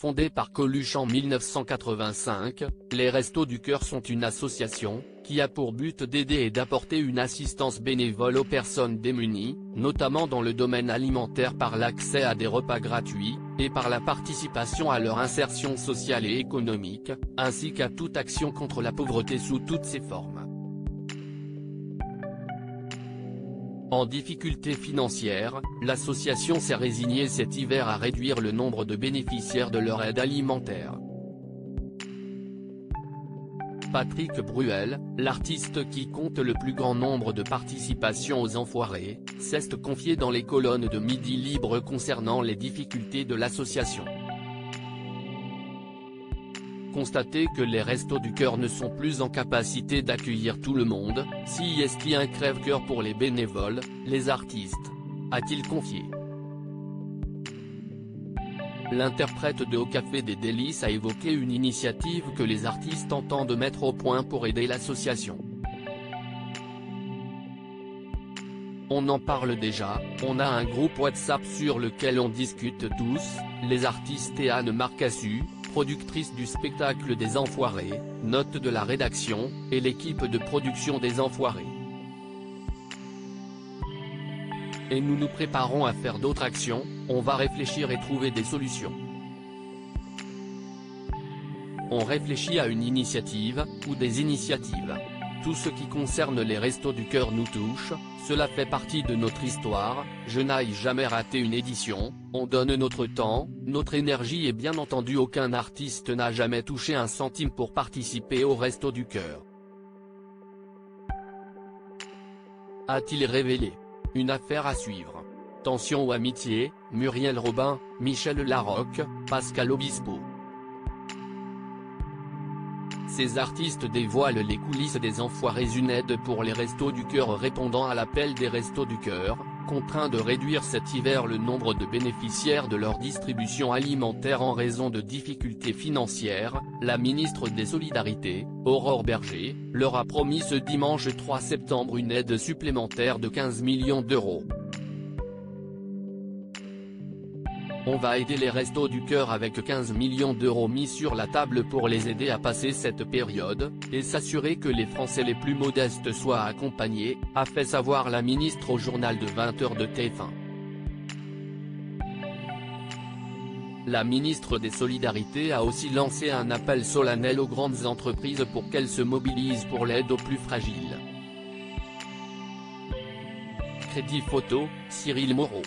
Fondée par Coluche en 1985, les Restos du Cœur sont une association, qui a pour but d'aider et d'apporter une assistance bénévole aux personnes démunies, notamment dans le domaine alimentaire par l'accès à des repas gratuits, et par la participation à leur insertion sociale et économique, ainsi qu'à toute action contre la pauvreté sous toutes ses formes. En difficulté financière, l'association s'est résignée cet hiver à réduire le nombre de bénéficiaires de leur aide alimentaire. Patrick Bruel, l'artiste qui compte le plus grand nombre de participations aux Enfoirés, s'est confié dans les colonnes de Midi Libre concernant les difficultés de l'association. Constater que les Restos du Cœur ne sont plus en capacité d'accueillir tout le monde, si est-il un crève-cœur pour les bénévoles, les artistes, a-t-il confié. L'interprète de Au Café des Délices a évoqué une initiative que les artistes entendent mettre au point pour aider l'association. On en parle déjà, on a un groupe WhatsApp sur lequel on discute tous, les artistes et Anne Marcassu, productrice du spectacle des Enfoirés, note de la rédaction, et l'équipe de production des Enfoirés. Et nous nous préparons à faire d'autres actions, on va réfléchir et trouver des solutions. On réfléchit à une initiative, ou des initiatives. Tout ce qui concerne les Restos du Cœur nous touche, cela fait partie de notre histoire, je n'ai jamais raté une édition, on donne notre temps, notre énergie et bien entendu aucun artiste n'a jamais touché un centime pour participer aux Restos du Cœur. A-t-il révélé. Une affaire à suivre. Tension ou amitié, Muriel Robin, Michel Larocque, Pascal Obispo. Ces artistes dévoilent les coulisses des Enfoirés, une aide pour les Restos du Cœur répondant à l'appel des Restos du Cœur, contraints de réduire cet hiver le nombre de bénéficiaires de leur distribution alimentaire en raison de difficultés financières, la ministre des Solidarités, Aurore Bergé, leur a promis ce dimanche 3 septembre une aide supplémentaire de 15 millions d'euros. On va aider les Restos du Cœur avec 15 millions d'euros mis sur la table pour les aider à passer cette période, et s'assurer que les Français les plus modestes soient accompagnés, a fait savoir la ministre au journal de 20h de TF1. La ministre des Solidarités a aussi lancé un appel solennel aux grandes entreprises pour qu'elles se mobilisent pour l'aide aux plus fragiles. Crédit photo, Cyril Moreau.